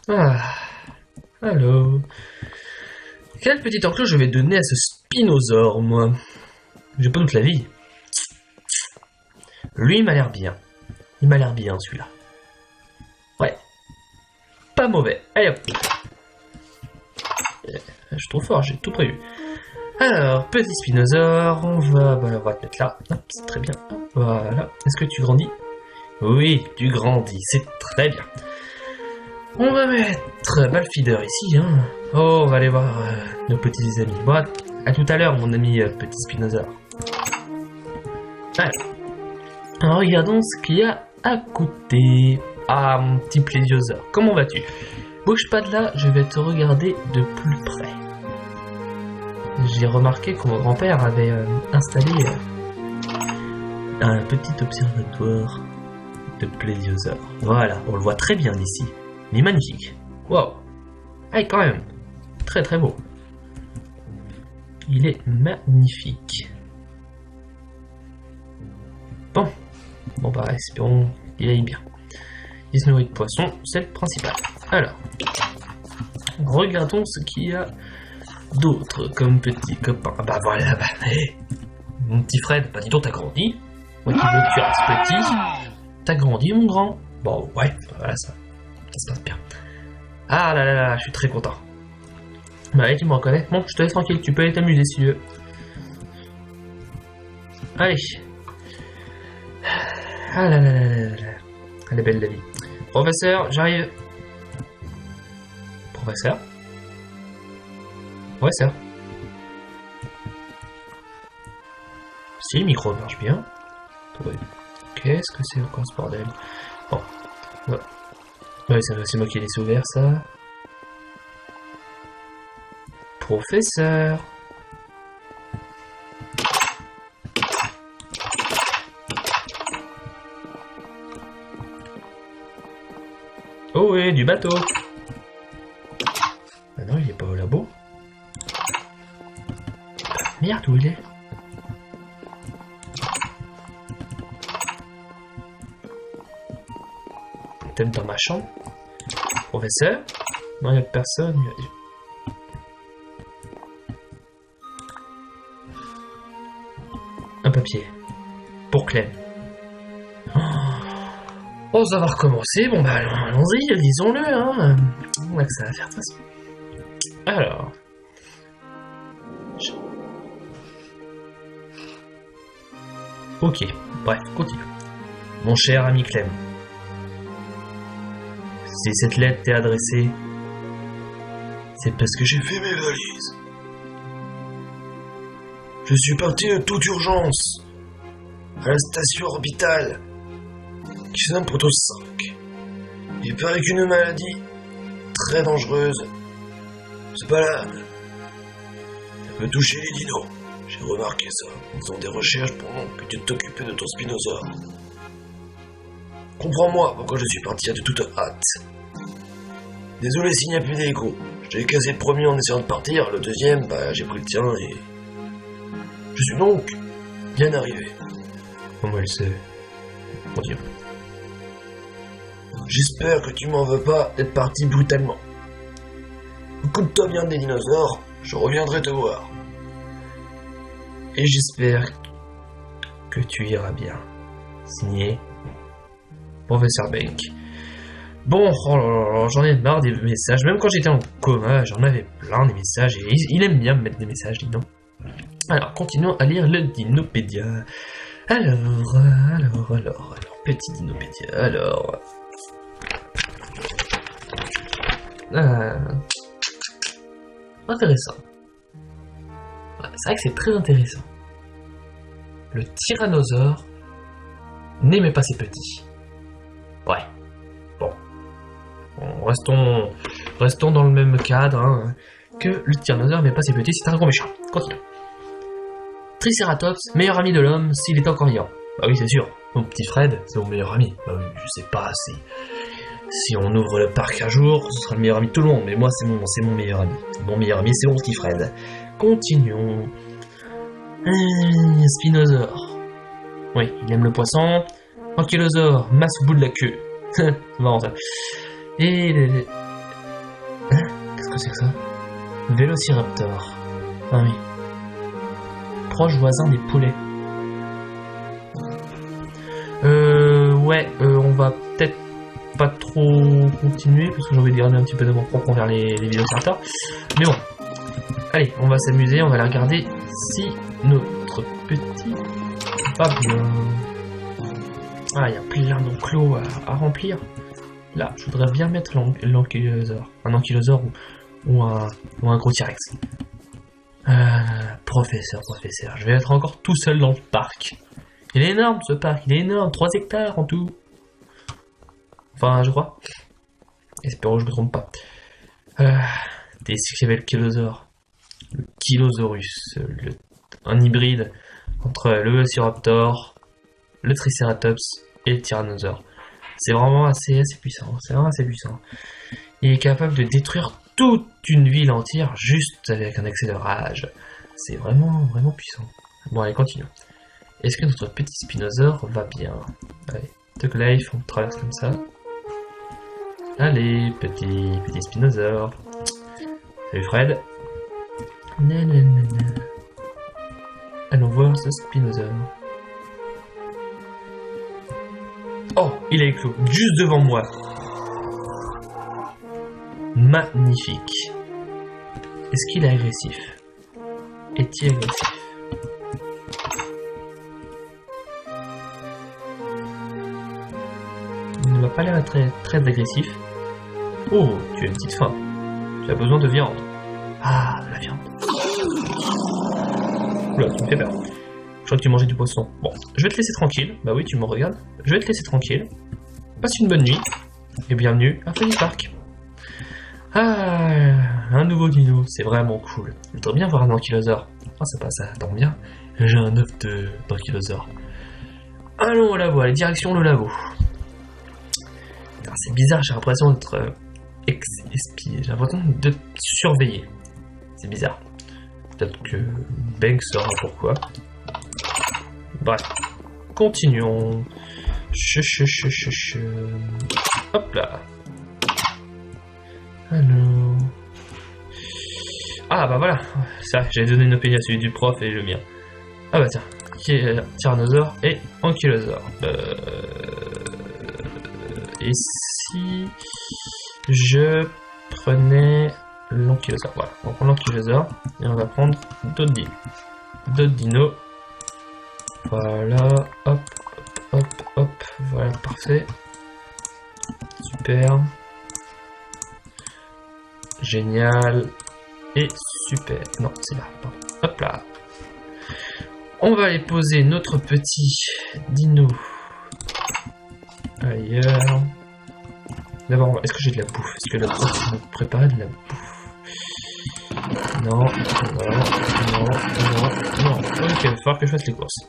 Ah, allô. Quelle petite enclos je vais donner à ce spinosaure, moi? J'ai pas toute la vie. Lui, il m'a l'air bien. Il m'a l'air bien, celui-là. Ouais. Pas mauvais. Allez hop. Je suis trop fort, j'ai tout prévu. Alors, petit spinosaure, on va te mettre là. Hop, c'est très bien. Voilà. Est-ce que tu grandis? Oui, tu grandis, c'est très bien. On va mettre le feeder ici, hein. Oh, on va aller voir nos petits amis. Bon, à tout à l'heure, mon ami petit spinosaure. Alors, regardons ce qu'il y a à côté. Ah, mon petit plésiosaure, comment vas-tu? Bouge pas de là, je vais te regarder de plus près. J'ai remarqué que mon grand-père avait installé un petit observatoire de plésiosaures. Voilà, on le voit très bien d'ici. Il est magnifique. Wow. Ah, quand même. Très très beau. Il est magnifique. Bon. Bon bah, espérons qu'il aille bien. Il se nourrit de poissons, c'est le principal. Alors. Regardons ce qu'il y a d'autre comme petit copain. Ah bah voilà, bah, hey. Mon petit Fred, bah dis donc t'as grandi. Moi qui veux que tu restes petit. T'as grandi mon grand. Bon ouais, voilà ça se passe bien. Ah là là là, je suis très content. Bah allez, tu me reconnais. Bon, je te laisse tranquille, tu peux aller t'amuser si tu veux. Allez. Ah là là là là là. Elle est belle la vie. Professeur, j'arrive. Professeur? Professeur? Si, le micro marche bien. Ouais. Qu'est-ce que c'est encore ce bordel? Bon. Ouais. Ouais, c'est moi qui l'ai ouvert, ça. Professeur. Oh ouais, du bateau. Ah non, il est pas au labo. Merde, où il est? Peut-être dans ma chambre. Professeur? Non, il n'y a personne. Un papier. Pour Clem. Oh, ça va recommencer. Bon, bah, allons-y, lisons-le. Hein. On a que ça à faire de toute façon. Alors. Ok, bref, continue. Mon cher ami Clem. Si cette lettre t'est adressée, c'est parce que j'ai fait mes valises. Je suis parti de toute urgence à la station orbitale qui s'appelle Proto 5. Il paraît qu'une maladie très dangereuse se balade. Ça peut toucher les dinos. J'ai remarqué ça. Ils ont des recherches pendant que tu t'occupais de ton spinosaure. Comprends-moi pourquoi je suis parti de toute hâte. Désolé s'il n'y a plus d'écho. Je t'ai cassé le premier en essayant de partir, le deuxième, bah j'ai pris le tien et... Je suis donc bien arrivé. Comment elle sait? Mon Dieu. J'espère que tu m'en veux pas d'être parti brutalement. Écoute-toi bien des dinosaures, je reviendrai te voir. Et j'espère que tu iras bien. Signé Professeur Bank. Bon, oh là là, j'en ai marre des messages. Même quand j'étais en coma, j'en avais plein des messages. Et il aime bien me mettre des messages, dis donc. Alors, continuons à lire le Dinopédia. Alors, petit Dinopédia. Alors. Intéressant. Ouais, c'est vrai que c'est très intéressant. Le tyrannosaure n'aimait pas ses petits. Ouais. Bon, restons dans le même cadre, hein, que le tyrannosaure n'aimait pas ses petits, c'est un gros méchant. Continue. Triceratops, meilleur ami de l'homme s'il est encore vivant. Bah oui, c'est sûr. Mon petit Fred, c'est mon meilleur ami. Bah oui, je sais pas si on ouvre le parc un jour, ce sera le meilleur ami de tout le monde, mais moi c'est mon meilleur ami. Mon meilleur ami, c'est mon petit Fred. Continuons. Spinosaure. Oui, il aime le poisson. Ankylosaure, masse au bout de la queue. C'est marrant ça. Et Hein? Qu'est-ce que c'est que ça? Vélociraptor. Ah oui. Proche voisin des poulets. Ouais, on va peut-être pas trop continuer parce que j'ai envie de garder un petit peu d'amour propre envers les vélociraptors. Mais bon, allez, on va s'amuser, on va aller regarder si notre petit va bien. Ah, il y a plein d'enclos à remplir. Là, je voudrais bien mettre l'ankylosaure. Un ankylosaure ou un gros T-Rex. Professeur, je vais être encore tout seul dans le parc. Il est énorme ce parc, il est énorme, 3 hectares en tout. Enfin, je crois. Espérons que je me trompe pas. Qu'est-ce qu'il y avait le Kilosaure? Le Kilosaurus. Un hybride entre le Velociraptor, le Triceratops et le Tyrannosaure. C'est vraiment assez puissant. C'est vraiment assez puissant. Il est capable de détruire toute une ville entière juste avec un excès de rage. C'est vraiment puissant. Bon, allez, continuons. Est-ce que notre petit Spinosaure va bien? Allez, Tug Life, on traverse comme ça. Allez, petit Spinosaure. Salut Fred. Nanana. Allons voir ce Spinosaure. Oh, il est éclos, juste devant moi. Magnifique. Est-ce qu'il est agressif? Est-il agressif? Il ne va pas l'air très agressif. Oh, tu as une petite faim. Tu as besoin de viande. Ah, de la viande. Oula, tu me fais peur. Je crois que tu mangeais du poisson. Bon, je vais te laisser tranquille. Bah oui, tu me regardes. Je vais te laisser tranquille. Passe une bonne nuit. Et bienvenue à Freddy Park. Ah, un nouveau dino. C'est vraiment cool. Je voudrais bien voir un ankylosaure. Ah, ça tombe bien. J'ai un œuf d'ankylosaure. Allons au labo. Allez, direction le labo. C'est bizarre, j'ai l'impression d'être espié. J'ai l'impression de surveiller. C'est bizarre. Peut-être que Bank saura pourquoi. Bref, continuons. Hop là. Alors. Ah bah voilà. Ça, j'avais donné une opinion à celui du prof et le mien. Ah bah tiens. Tyrannosaure et Ankylosaure. Et si je prenais l'ankylosaure? Voilà, on prend l'ankylosaure et on va prendre d'autres dinos. Voilà, hop, voilà, parfait. Super. Génial. Et super. Non, c'est là, pardon. Hop là. On va aller poser notre petit dino ailleurs. D'abord, est-ce que j'ai de la bouffe? Est-ce que la bouffe va préparer de la bouffe? Non. Ok, il va falloir que je fasse les courses.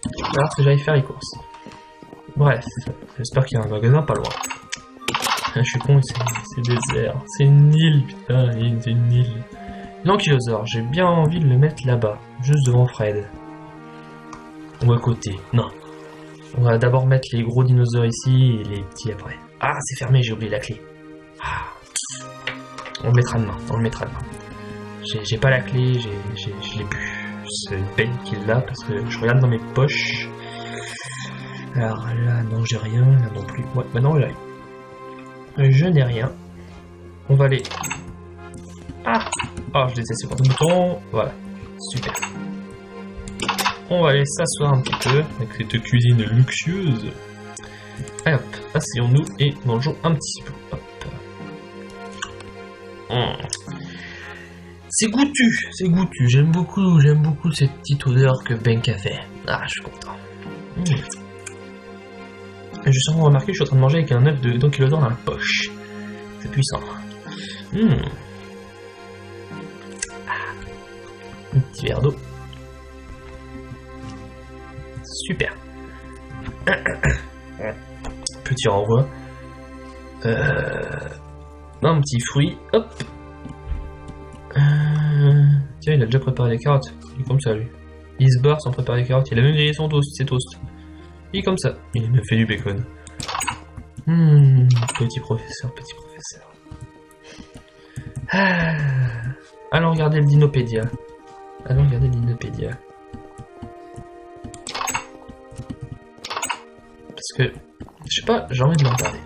Il va falloir que j'aille faire les courses. Bref, j'espère qu'il y a un magasin pas loin. Je suis con, c'est désert. C'est une île, putain, c'est une île. L'ankylosaure, j'ai bien envie de le mettre là-bas, juste devant Fred. Ou à côté. Non. On va d'abord mettre les gros dinosaures ici et les petits après. Ah, c'est fermé, j'ai oublié la clé. Ah. On le mettra demain, J'ai pas la clé, je l'ai plus. C'est Ben qui l'a parce que je regarde dans mes poches. Alors là, non, j'ai rien, là non plus. Ouais, maintenant là. Je n'ai rien. On va aller. Ah! Oh, je déteste ce bouton. Voilà, super. On va aller s'asseoir un petit peu avec cette cuisine luxueuse. Allez hop, asseyons-nous et mangeons un petit peu. Hop. C'est goûtu. J'aime beaucoup cette petite odeur que Bank a fait. Ah, je suis content. Je suis en train de remarquer que je suis en train de manger avec un œuf d'ankylosaure dans la poche. C'est puissant. Un petit verre d'eau. Super. Petit renvoi. Un petit fruit. Hop. Tiens, il a déjà préparé les carottes. Il est comme ça, lui. Il se barre sans préparer les carottes. Il a même grillé son toast, ses toasts. Il est comme ça. Il a même fait du bacon. Petit professeur. Ah. Allons regarder le Dinopédia. Allons regarder le Dinopédia. Parce que, je sais pas, j'ai envie de le regarder.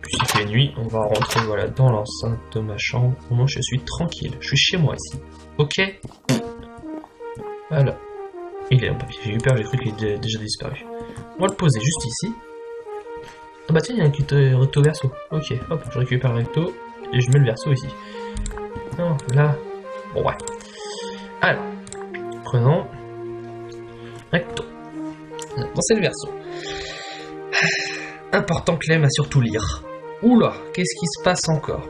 Puis il fait nuit, on va rentrer voilà, dans l'enceinte de ma chambre. Moi je suis tranquille, je suis chez moi ici. Ok. Voilà. Il est en papier, j'ai eu peur, j'ai cru qu'il était déjà disparu. On va le poser juste ici. Ah bah tiens, il y a un recto verso. Ok, hop, je récupère le recto et je mets le verso ici. Non, là. Bon, ouais. Alors, prenons recto. Bon, c'est le verso. Important, Clem, à surtout lire. Oula, qu'est-ce qui se passe encore?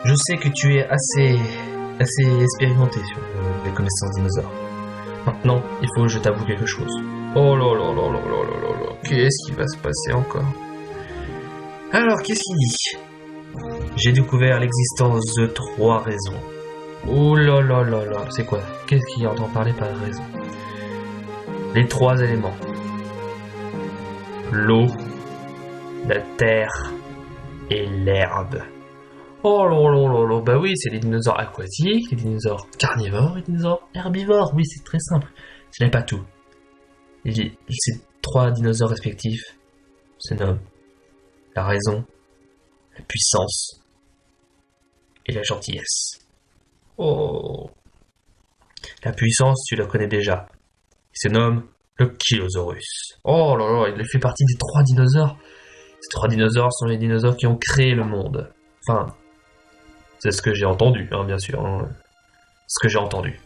Je sais que tu es assez expérimenté sur les connaissances dinosaures. Maintenant, il faut que je t'avoue quelque chose. Oh là là là là là là là là. Qu'est-ce qui va se passer encore? Alors, qu'est-ce qu'il dit? J'ai découvert l'existence de 3 raisons. Oh là là là là. C'est quoi? Qu'est-ce qu'il entend parler par raison? Les 3 éléments. L'eau, la terre et l'herbe. Oh là là là là. Bah oui, c'est les dinosaures aquatiques, les dinosaures carnivores et les dinosaures herbivores. Oui, c'est très simple. Ce n'est pas tout. Ces 3 dinosaures respectifs se nomment la raison, la puissance et la gentillesse. Oh. La puissance, tu la connais déjà. Il se nomme le Kilosaurus. Oh là là, il fait partie des 3 dinosaures. Ces 3 dinosaures sont les dinosaures qui ont créé le monde. Enfin, c'est ce que j'ai entendu, hein, bien sûr. Hein. Ce que j'ai entendu.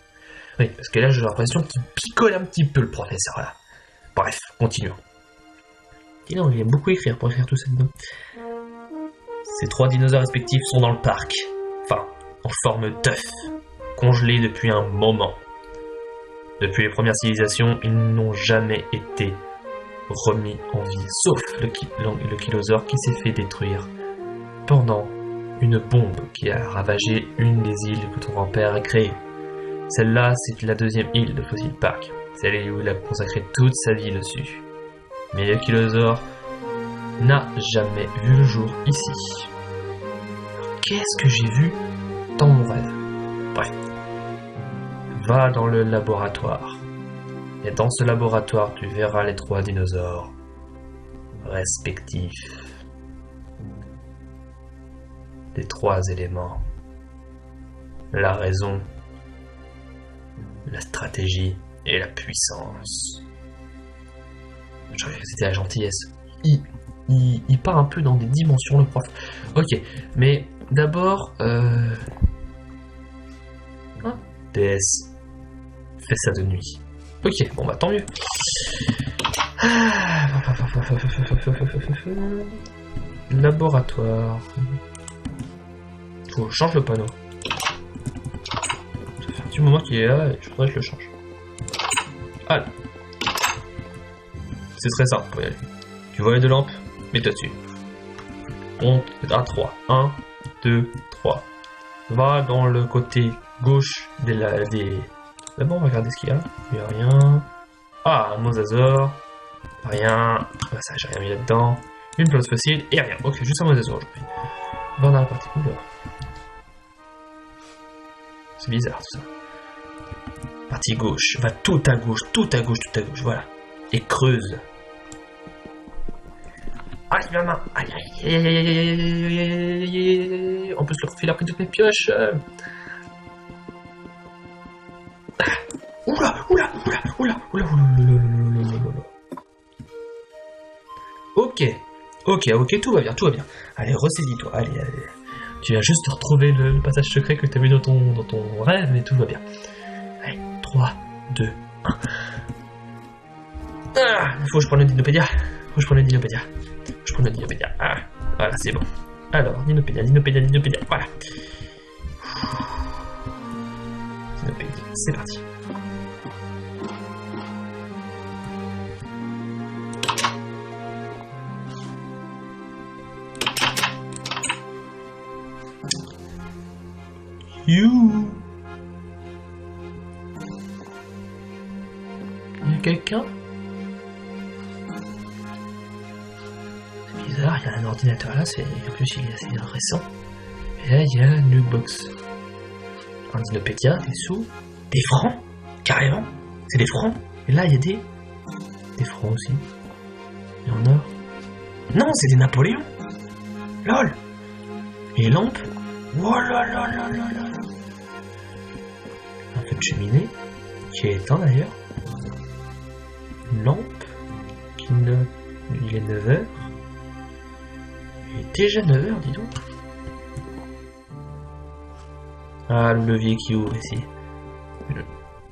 Oui, parce que là, j'ai l'impression qu'il picole un petit peu, le professeur, là. Bref, continuons. Dis donc, il aime beaucoup écrire pour écrire tout ça dedans. Ces 3 dinosaures respectifs sont dans le parc. Enfin, en forme d'œuf, congelés depuis un moment. Depuis les premières civilisations, ils n'ont jamais été remis en vie, sauf le Kilosaure qui s'est fait détruire pendant une bombe qui a ravagé une des îles que ton grand-père a créées. Celle-là, c'est la 2e île de Fossil Park. Celle où il a consacré toute sa vie dessus. Mais le Kilosaure n'a jamais vu le jour ici. Qu'est-ce que j'ai vu dans mon rêve? Bref. Va dans le laboratoire. Et dans ce laboratoire, tu verras les 3 dinosaures respectifs. Les 3 éléments. La raison, la stratégie et la puissance. Je croyais que c'était la gentillesse. Il part un peu dans des dimensions, le prof. Ok, mais d'abord... DS. Fais ça de nuit. Ok, bon bah tant mieux. Laboratoire. Faut que je change le panneau. Ça fait un petit moment qu'il est là et je voudrais que je le change. Allez. C'est très simple pour y aller. Tu vois les 2 lampes? Mets-toi dessus. On à 3. 1, 2, 3. Va dans le côté gauche des... D'abord, on va regarder ce qu'il y a. Il n'y a rien. Ah, un mosasaure. Rien. Ah, ça, j'ai rien mis là-dedans. Une plante fossile et rien. Ok, juste un mosasaure aujourd'hui. Va dans la partie. Oula. C'est bizarre tout ça. Partie gauche. Va tout à gauche, tout à gauche, tout à gauche. Voilà. Et creuse. Allez, ma main. Allez, allez. En plus, le profil a pris toutes mes pioches. Oula, oula, oula, oula, oula, oula. Ok, tout va bien, tout va bien. Allez, ressaisis-toi, allez. Tu vas juste retrouver le passage secret que tu as vu dans ton rêve, mais tout va bien. Allez, 3, 2, 1. Ah, il faut que je prenne le Dinopédia. Ah, voilà, c'est bon. Alors, Dinopédia, voilà. Dinopédia, c'est parti. You. Il y a quelqu'un? il y a un ordinateur là, en plus il est assez récent. Et là, il y a une Nukebox. Un Dinopédia, des sous, des francs, carrément. C'est des francs. Et là, il y a des francs aussi. Et en or. Non, c'est des Napoléons. Lol. Et les lampes. Oh là là là là là. Un feu de cheminée, qui est éteint d'ailleurs. Une lampe, il est 9h. Il est déjà 9h, dis donc. Ah, le levier qui ouvre ici.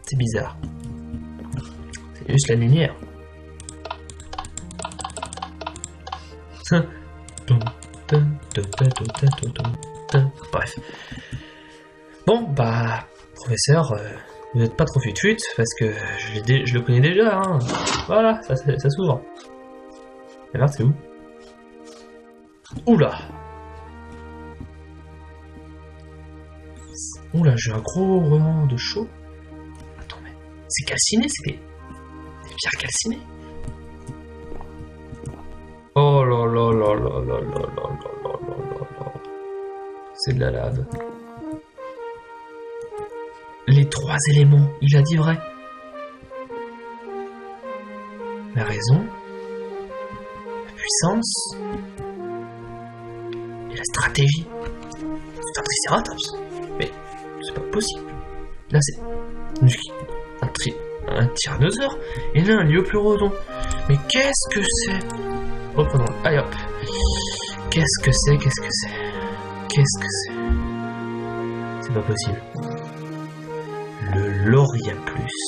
C'est bizarre. C'est juste la lumière. Bref. Bon, bah, professeur, vous n'êtes pas trop fut-fut, parce que je le connais déjà, hein. Voilà, ça s'ouvre. Et là, c'est où? Oula! Oula, j'ai un gros roman de chaud. Attends, mais c'est calciné, c'est des pierres calcinées. Oh là là là là là là là là là là. C'est de la lave. Les 3 éléments, il a dit vrai. La raison, la puissance et la stratégie. C'est un Triceratops. Mais c'est pas possible. Là c'est un tyrannosaure et là un Liopleurodon. Mais qu'est-ce que c'est? Reprenons. Allez hop. Qu'est-ce que c'est? C'est pas possible. Le Loria Plus.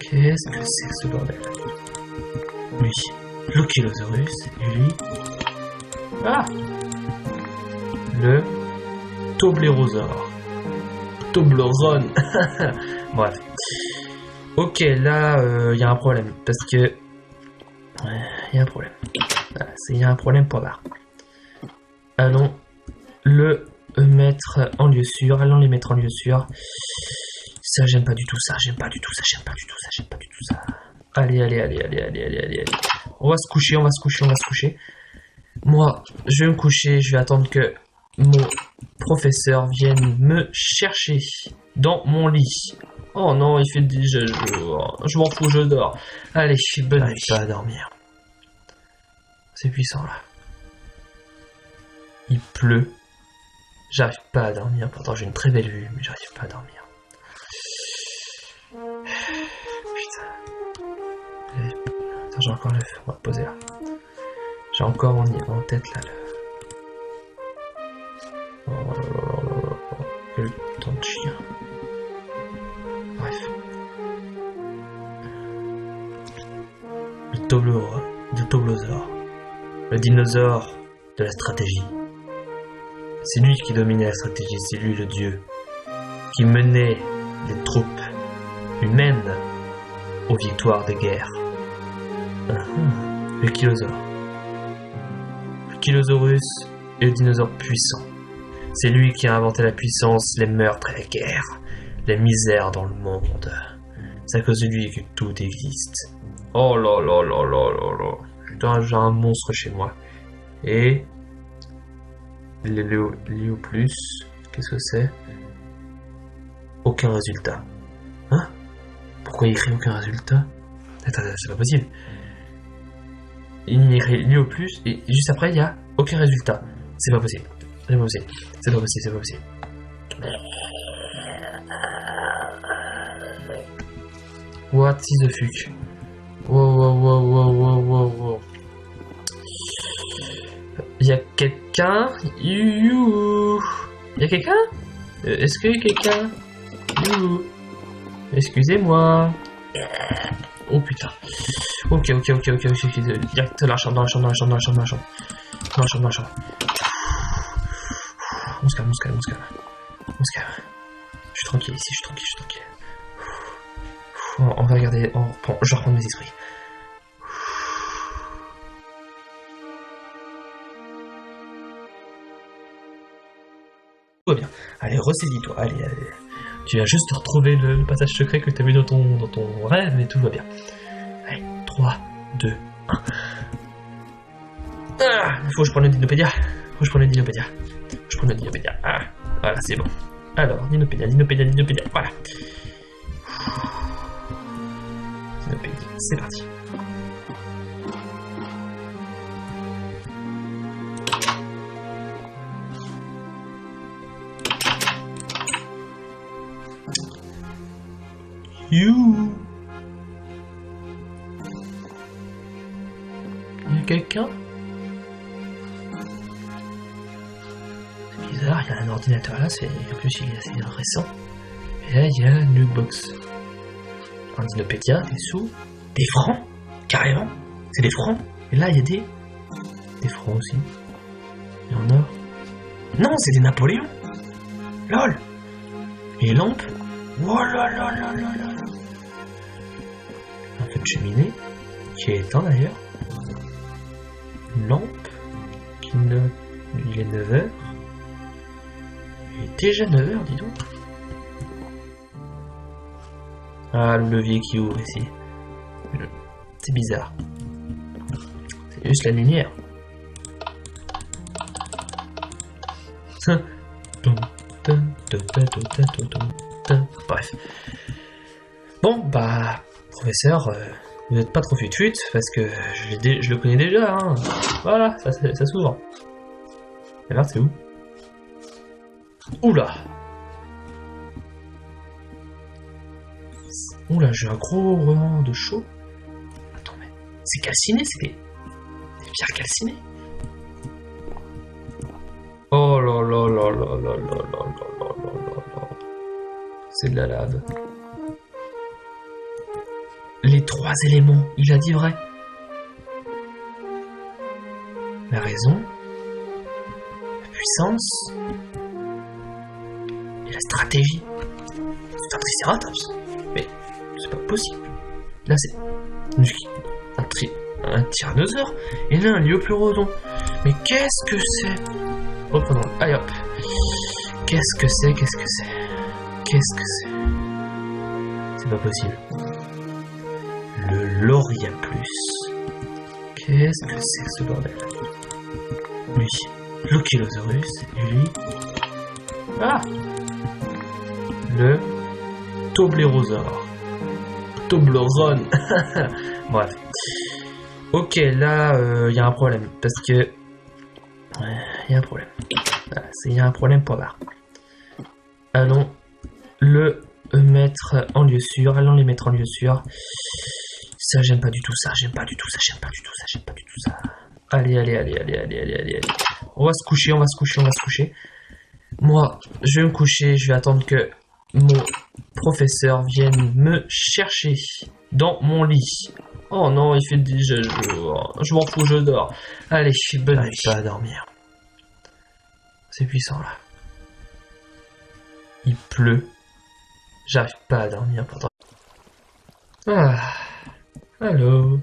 Qu'est-ce que c'est que ce bordel? Lui. L'Okilosaurus. Et lui. Ah! Le Toblerosor. Toblerone. Bref. Ok, là, il y a un problème. Parce que... il y a un problème. Voilà, il y a un problème pour là. Allons le mettre en lieu sûr. Allons les mettre en lieu sûr. Ça, j'aime pas du tout ça. J'aime pas du tout ça. Allez. On va se coucher. Moi, je vais me coucher. Je vais attendre que mon professeur vienne me chercher dans mon lit. Oh non, il fait déjà jour. Je m'en fous, je dors. Allez, bonne nuit. Pas à dormir. C'est puissant là. Il pleut. J'arrive pas à dormir. Pourtant j'ai une très belle vue, mais j'arrive pas à dormir. Putain. Attends, j'ai encore le feu. On va poser là. J'ai encore en tête là. Oh là là. Quel temps de chien. Bref. Le Toblosaure. Le dinosaure de la stratégie. C'est lui qui dominait la stratégie, c'est lui le dieu. Qui menait les troupes humaines aux victoires des guerres. Le Kilosaure. Le Kilosaurus est le dinosaure puissant. C'est lui qui a inventé la puissance, les meurtres et les guerres. Les misères dans le monde. C'est à cause de lui que tout existe. Oh là là là là là là. Putain, j'ai un monstre chez moi. Et... Léo plus... Qu'est-ce que c'est? Aucun résultat. Hein? Pourquoi il écrit aucun résultat? Attends, c'est pas possible. Il écrit Léo plus et juste après il y a aucun résultat. C'est pas possible. C'est pas possible. What is the fuck? Wow. Y'a quelqu'un? Y'a quelqu'un? Est-ce qu'il y a quelqu'un? Excusez-moi. Oh putain. Ok. Direct dans la chambre. On se calme. Je suis tranquille ici, je suis tranquille. On va regarder, je reprends mes esprits. Tout va bien. Allez, ressaisis-toi. Allez. Tu vas juste retrouver le passage secret que tu as vu dans ton rêve et tout va bien. Allez, 3, 2, 1. Ah, il faut que je prenne le Dinopédia. Ah, voilà, c'est bon. Alors, Dinopédia. Voilà. Dinopédia, c'est parti. You. Il y a quelqu'un? C'est bizarre, il y a un ordinateur là, en plus il est assez récent. Et là il y a un Nukebox. Un Dinopédia, des sous, des francs, carrément. C'est des francs. Et là il y a des francs aussi. Il y en a. Non, c'est des Napoléons. Lol. Les lampes. Oh là là là là là. Un feu de cheminée qui est éteint d'ailleurs. Une lampe qui ne... Il est 9h. Il est déjà 9h, dis donc. Ah, le levier qui ouvre ici. C'est bizarre. C'est juste la lumière. Bref. Bon, bah, professeur, vous n'êtes pas trop fut-fut, parce que je le connais déjà, hein. Voilà, ça s'ouvre. Et là, c'est où? Oula! Oula, j'ai un gros rang de chaud. Attends, mais c'est calciné, c'est des pierres calcinées. Oh là là là là là là là là là là là. C'est de la lave. Les 3 éléments, il a dit vrai. La raison, la puissance et la stratégie. C'est un tricératops. Mais c'est pas possible. Là c'est un tyrannosaure et là un liopleurodon. Mais qu'est-ce que c'est? Reprenons. Allez hop. Qu'est-ce que c'est? C'est pas possible. Le Loria Plus. Qu'est-ce que c'est que ce bordel? Lui. L'Okilosaurus. Et lui. Ah! Le Toblerosauros. Toblerone. Bref. Ok, là, y a un problème. Parce que... Il y a un problème. Voilà, il y a un problème pour là. Allons le mettre en lieu sûr. Allons les mettre en lieu sûr. Ça, j'aime pas du tout ça. Allez. On va se coucher. Moi, je vais me coucher. Je vais attendre que mon professeur vienne me chercher dans mon lit. Oh non, il fait déjà jour. Je m'en fous, je dors. Allez, bonne nuit. Pas à dormir. C'est puissant là. Il pleut. J'arrive pas à dormir pourtant. Ah. Allô.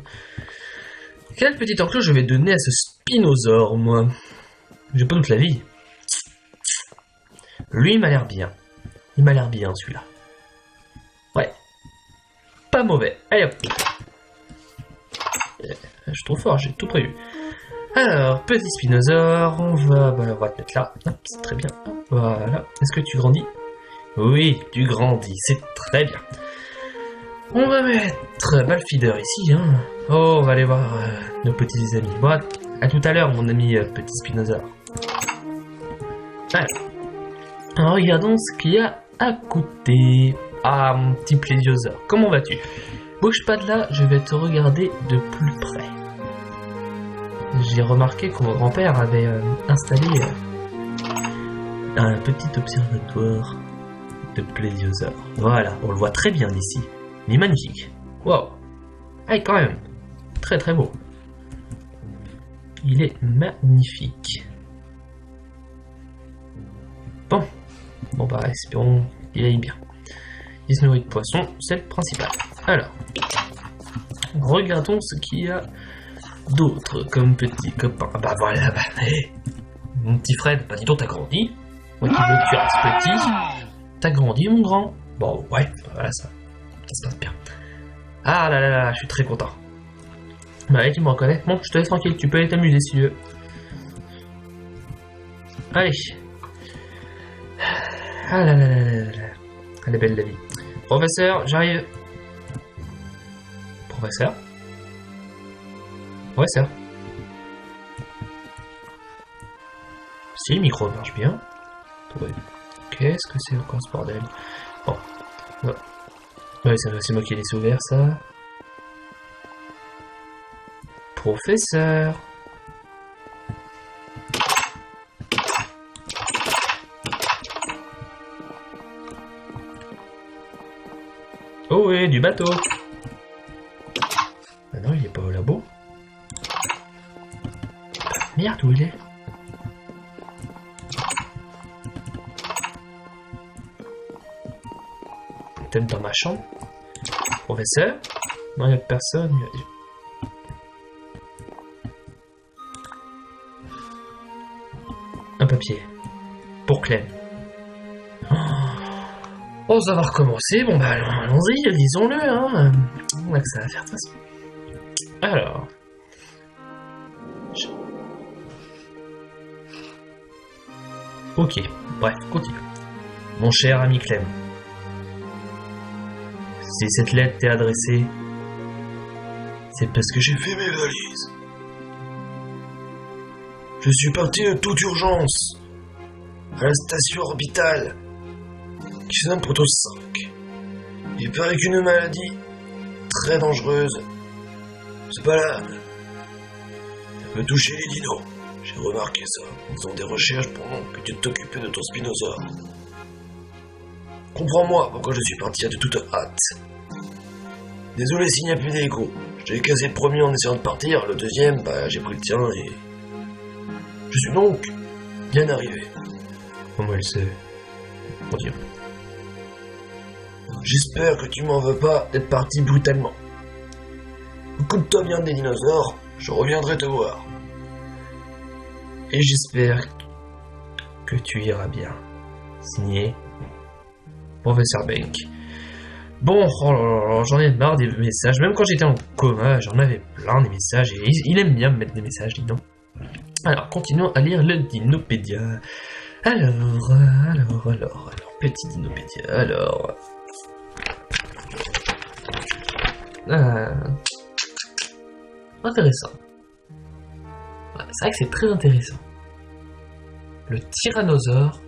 Quel petit enclos je vais donner à ce spinosaure, moi? J'ai pas toute la vie. Lui, il m'a l'air bien. Celui-là. Ouais. Pas mauvais. Allez hop. Je suis trop fort, j'ai tout prévu. Alors, petit spinosaure, on va te mettre là. Hop, c'est très bien. Voilà. Est-ce que tu grandis? Oui, tu grandis, c'est très bien. On va mettre Balfeeder ici, hein. Oh, on va aller voir nos petits amis. Bon, à tout à l'heure, mon ami petit spinosaure. Alors, regardons ce qu'il y a à côté. Ah, mon petit plésiosaure, comment vas-tu? Bouge pas de là, je vais te regarder de plus près. J'ai remarqué que mon grand-père avait installé un petit observatoire de plésiosaures. Voilà, on le voit très bien d'ici. Il est magnifique. Wow. Ah, quand même. Très très beau. Il est magnifique. Bon bah espérons qu'il aille bien. Il se nourrit de poissons, c'est le principal. Alors, regardons ce qu'il y a d'autre comme petit copain. Ah bah voilà, hey. Mon petit Fred, bah dis donc t'as grandi. Moi qui veux que tu restes petit. T'as grandi mon grand. Bon ouais, voilà ça se passe bien. Ah là là là, je suis très content. Bah allez, tu me reconnais. Bon, je te laisse tranquille, tu peux aller t'amuser si tu veux. Allez. Ah là là là là là. Elle est belle la vie. Professeur, j'arrive. Professeur. Professeur. Si, le micro marche bien. Ouais. Qu'est-ce que c'est encore ce bordel? Bon. Ouais, c'est moi qui l'ai ouvert ça. Professeur. Oh ouais, du bateau. Ah non, il est pas au labo. Merde, où il est? Peut-être dans ma chambre. Professeur? Non, il n'y a personne. Un papier. Pour Clem. Oh, ça va recommencer. Bon, bah, allons-y, disons-le. Hein. On a que ça à faire de toute façon. Alors. Ok, bref, continue. Mon cher ami Clem. Si cette lettre t'est adressée, c'est parce que j'ai fait mes valises. Je suis parti de toute urgence à la station orbitale qui se nomme Protos 5. Il paraît qu'une maladie très dangereuse se balade. Ça peut toucher les dinos. J'ai remarqué ça en faisant des recherches pendant que tu t'occupais de ton spinosaure. Comprends-moi pourquoi je suis parti de toute hâte. Désolé s'il n'y a plus d'écho. Je t'ai cassé le premier en essayant de partir, le deuxième, bah j'ai pris le tien et... Je suis donc bien arrivé. Comment elle sait? Continue. J'espère que tu m'en veux pas d'être parti brutalement. Occupe-toi bien des dinosaures, je reviendrai te voir. Et j'espère que tu iras bien. Signé Professeur Bank. Bon, oh là là, j'en ai marre des messages. Même quand j'étais en coma, j'en avais plein des messages. Et il aime bien me mettre des messages, dis donc. Alors, continuons à lire le Dinopédia. Alors, petit Dinopédia. Alors. Intéressant. Ouais, c'est vrai que c'est très intéressant. Le tyrannosaure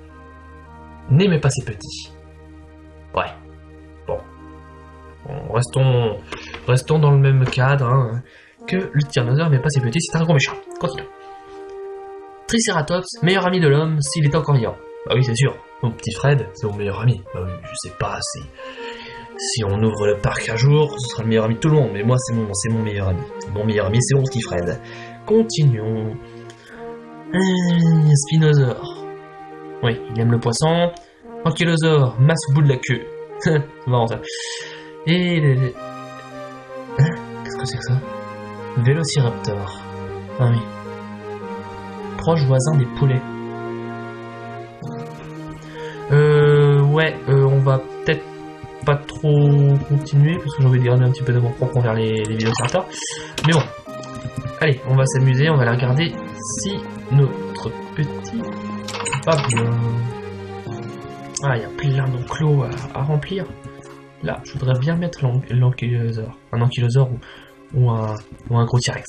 n'aimait pas ses petits. Ouais. Bon, restons dans le même cadre, hein, que le tyrannosaure n'aimait pas ses petits, c'est un gros méchant. Continue. Triceratops, meilleur ami de l'homme s'il est encore vivant. Bah oui, c'est sûr. Mon petit Fred, c'est mon meilleur ami. Bah oui, je sais pas si on ouvre le parc un jour, ce sera le meilleur ami de tout le monde, mais moi c'est mon meilleur ami. Mon meilleur ami, c'est mon petit Fred. Continuons. Spinosaure. Oui, il aime le poisson. Ankylosaure, masse au bout de la queue. C'est marrant ça. Et... Qu'est-ce que c'est que ça? Vélociraptor. Ah oui. Proche voisin des poulets. Ouais, on va peut-être pas trop continuer, parce que j'ai envie de garder un petit peu d'amour propre envers les vélociraptors. Mais bon. Allez, on va s'amuser, on va la regarder si notre petit va bien. Ah, il y a plein d'enclos à remplir. Là, je voudrais bien mettre l'ankylosaure. Un ankylosaure ou un gros T-Rex.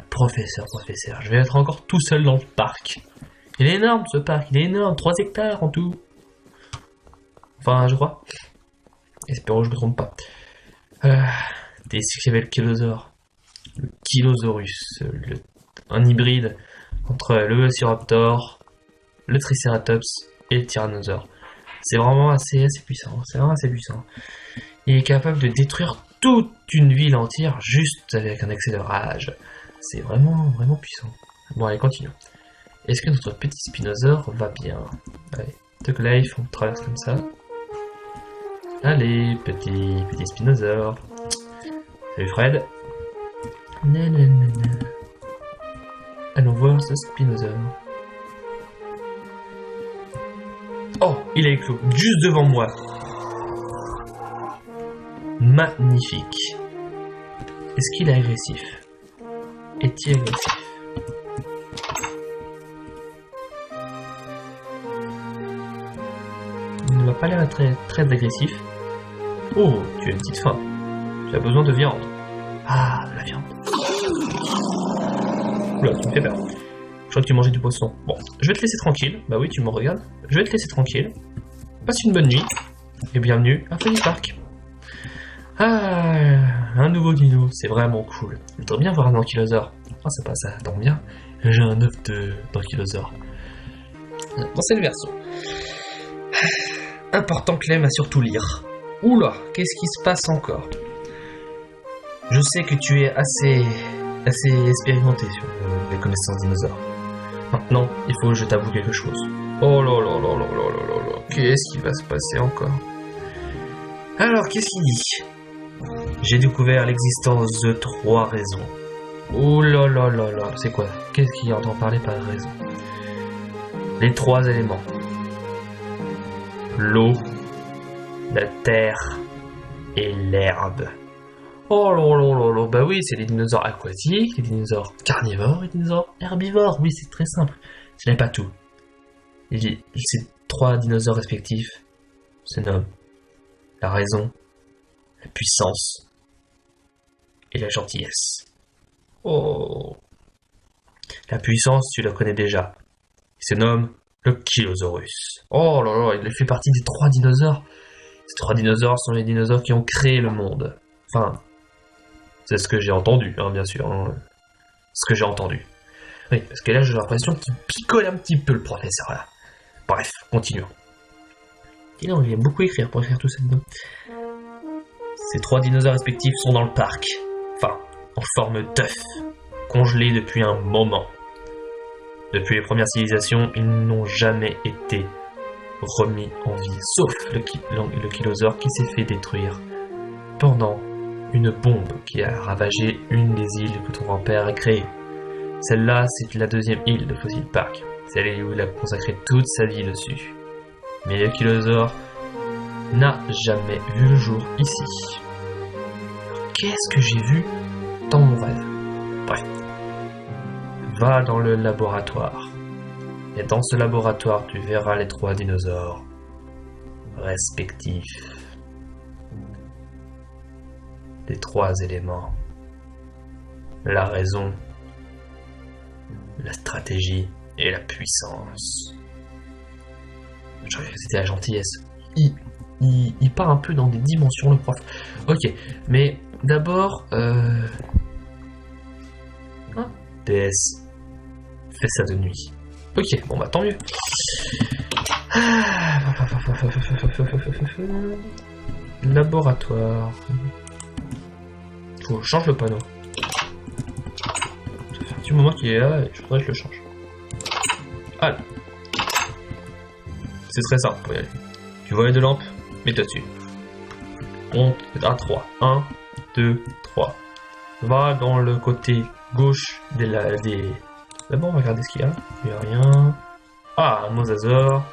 Professeur, je vais être encore tout seul dans le parc. Il est énorme ce parc, il est énorme, 3 hectares en tout. Enfin, je crois. Espérons que je ne me trompe pas. Qu'est-ce qu'il y avait le Kilosaure? Le Kilosaurus, un hybride entre le Velociraptor, le Triceratops et le Tyrannosaure. C'est vraiment assez puissant, c'est vraiment assez puissant. Il est capable de détruire toute une ville entière juste avec un excès de rage. C'est vraiment puissant. Bon, allez, continuons. Est-ce que notre petit Spinosaure va bien? Allez, Tug Life, on traverse comme ça. Allez, petit Spinosaure. Salut Fred. Allons voir ce Spinosaure. Oh, il est éclos, juste devant moi. Magnifique. Est-ce qu'il est agressif? Est-il agressif? Il ne m'a pas l'air très, très agressif. Oh, tu as une petite faim. Tu as besoin de viande. Ah, de la viande. Oula, tu me fais peur. Je crois que tu mangeais du poisson. Bon, je vais te laisser tranquille. Bah oui, tu me regardes. Je vais te laisser tranquille. Passe une bonne nuit. Et bienvenue à Phoenix Park. Ah, un nouveau dino. C'est vraiment cool. Je voudrais bien voir un ankylosaure. Ah, c'est pas ça, tombe bien. J'ai un œuf d'ankylosaure. Dans cette version. Important Clem à surtout lire. Oula, qu'est-ce qui se passe encore? Je sais que tu es assez expérimenté sur les connaissances dinosaures. Maintenant, il faut que je t'avoue quelque chose. Oh là là là là là là là là. Qu'est-ce qui va se passer encore? Alors, qu'est-ce qu'il dit? J'ai découvert l'existence de 3 raisons. Oh là là là là, c'est quoi? Qu'est-ce qu'il entend parler par raison? Les 3 éléments. L'eau, la terre et l'herbe. Oh là là là là, bah oui, c'est les dinosaures aquatiques, les dinosaures carnivores et les dinosaures herbivores. Oui, c'est très simple. Ce n'est pas tout. Ces 3 dinosaures respectifs se nomment la raison, la puissance et la gentillesse. Oh. La puissance, tu la connais déjà. Il se nomme le Kilosaurus. Oh là là, il fait partie des 3 dinosaures. Ces 3 dinosaures sont les dinosaures qui ont créé le monde. Enfin, c'est ce que j'ai entendu, hein, bien sûr. Hein. Ce que j'ai entendu. Oui, parce que là, j'ai l'impression qu'il picole un petit peu, le professeur, là. Bref, continuons. Et là, il aime beaucoup écrire pour écrire tout ça dedans. Ces 3 dinosaures respectifs sont dans le parc. Enfin, en forme d'œuf, congelés depuis un moment. Depuis les premières civilisations, ils n'ont jamais été remis en vie, sauf le Kilosaure qui s'est fait détruire pendant une bombe qui a ravagé une des îles que ton grand-père a créées. Celle-là, c'est la 2e île de Fossil Park, celle où il a consacré toute sa vie dessus. Mais le Kilosaure n'a jamais vu le jour ici. Qu'est-ce que j'ai vu dans mon rêve? Bref. Va dans le laboratoire. Et dans ce laboratoire, tu verras les 3 dinosaures respectifs. Les 3 éléments. La raison, la stratégie et la puissance. Je croyais que c'était la gentillesse. Il part un peu dans des dimensions, le prof. Ok, mais d'abord... DS. Fais ça de nuit. Ok, bon bah tant mieux. Laboratoire. Faut que je change le panneau. Ça fait un petit moment qu'il est là et je voudrais que je le change. Allez. C'est très simple pour y aller. Tu vois les 2 lampes? Mets-toi dessus. On à 3. 1, 2, 3. Va dans le côté gauche des... D'abord, on va regarder ce qu'il y a. Il n'y a rien. Ah, un mosasaure.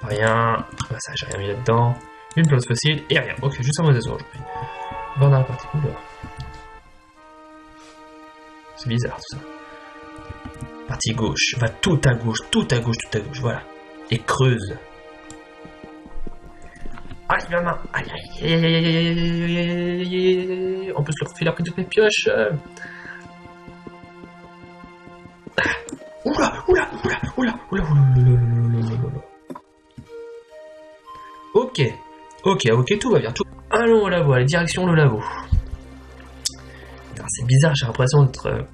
Rien. Ah, ça, j'ai rien mis là-dedans. Une plante fossile et rien. Ok, juste un mosasaure aujourd'hui. Va dans la partie couleur. C'est bizarre tout ça. Partie gauche. Va tout à gauche, tout à gauche, tout à gauche. Voilà. Et creuse. Aïe, ma main. Aïe, aïe, aïe, aïe, aïe, aïe, aïe, aïe. En plus, le profil a pris toutes mes pioches. Oula, oula, oula, oula, oula, oula. Ok, tout va bien. Allons au labo, allez, direction le labo. C'est bizarre, j'ai l'impression d'être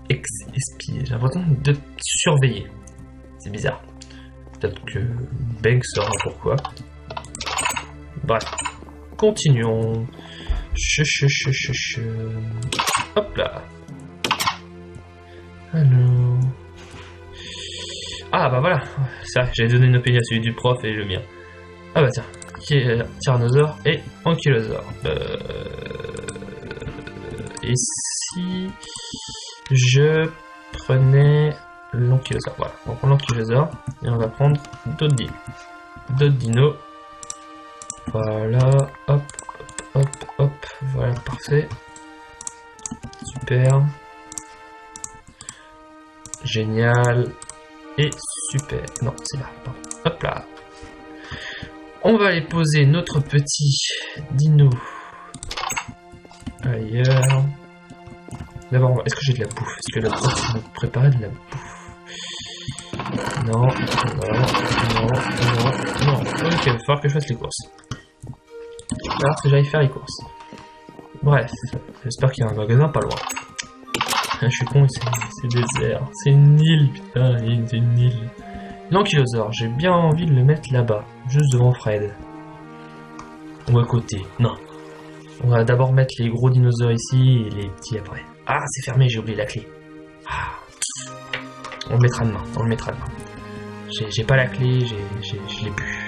espié, j'ai l'impression de surveiller. C'est bizarre. Peut-être que Beg saura pourquoi. Bref, continuons. Hop là. Alors... Ah bah voilà, c'est vrai, j'avais donné une opinion à celui du prof et le mien. Ah bah tiens, tyrannosaure et ankylosaure. Et si je prenais l'ankylosaure, voilà, on prend l'ankylosaure et on va prendre d'autres dinos. D'autres dinos. Voilà, hop, hop, hop, hop, voilà, parfait. super. Génial. Et super. Non, c'est là. Pardon. Hop là. On va aller poser notre petit dino ailleurs. D'abord, est-ce que j'ai de la bouffe? Est-ce que la bouffe va préparer de la bouffe? Non, non. Ok, il va falloir que je fasse les courses. Il va falloir que j'aille faire les courses. Bref, j'espère qu'il y a un magasin pas loin. Je suis con, c'est désert. C'est une île, putain, c'est une île. L'ankylosaure, j'ai bien envie de le mettre là-bas, juste devant Fred. Ou à côté, non. On va d'abord mettre les gros dinosaures ici et les petits après. Ah, c'est fermé, j'ai oublié la clé. Ah. On le mettra demain, J'ai pas la clé, je l'ai plus.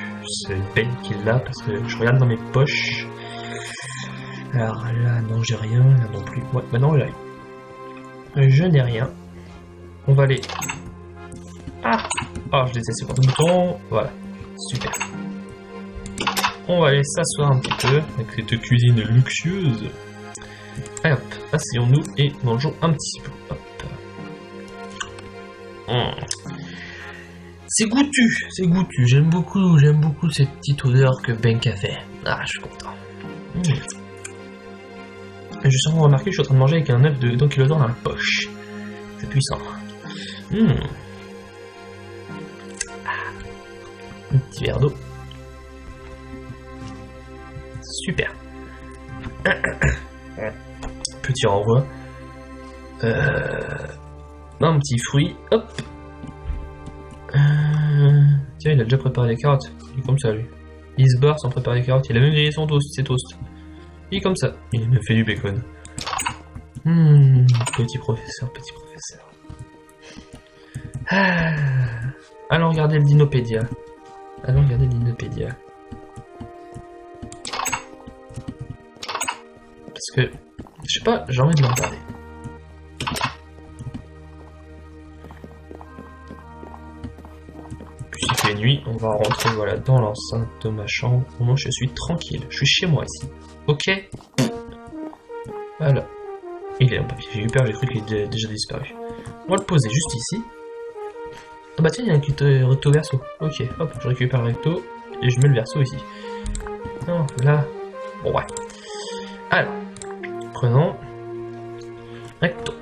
C'est Ben qui l'a parce que je regarde dans mes poches. Alors là, non, j'ai rien, là non plus. Ouais, bah non, là, je n'ai rien. On va aller... Ah! Oh, je déteste ce bouton. Voilà, super. On va aller s'asseoir un petit peu avec cette cuisine luxueuse. Allez hop, asseyons-nous et mangeons un petit peu. Hop. C'est goûtu, j'aime beaucoup cette petite odeur que Ben a fait. Ah, je suis content. Je suis en train de remarquer que je suis en train de manger avec un œuf d'ankylosaure dans la poche. C'est puissant. Un petit verre d'eau. Super. Petit renvoi. Un petit fruit. Hop. Tiens, il a déjà préparé les carottes. Il est comme ça, lui. Il se barre sans préparer les carottes. Il a même grillé son toast, ses toasts. Il est comme ça. Il a même fait du bacon. Petit professeur. Allons regarder le Dinopédia. Parce que, je sais pas, j'ai envie de le regarder. Puis il fait nuit, on va rentrer voilà, dans l'enceinte de ma chambre. Au moins je suis tranquille, je suis chez moi ici. Ok. Voilà. Il est en papier, j'ai eu peur, j'ai cru qu'il était déjà disparu. On va le poser juste ici. Ah bah tiens, il y a un petit recto verso. Ok, hop, je récupère le recto et je mets le verso ici. Non, là. Bon, ouais. Alors, prenons recto.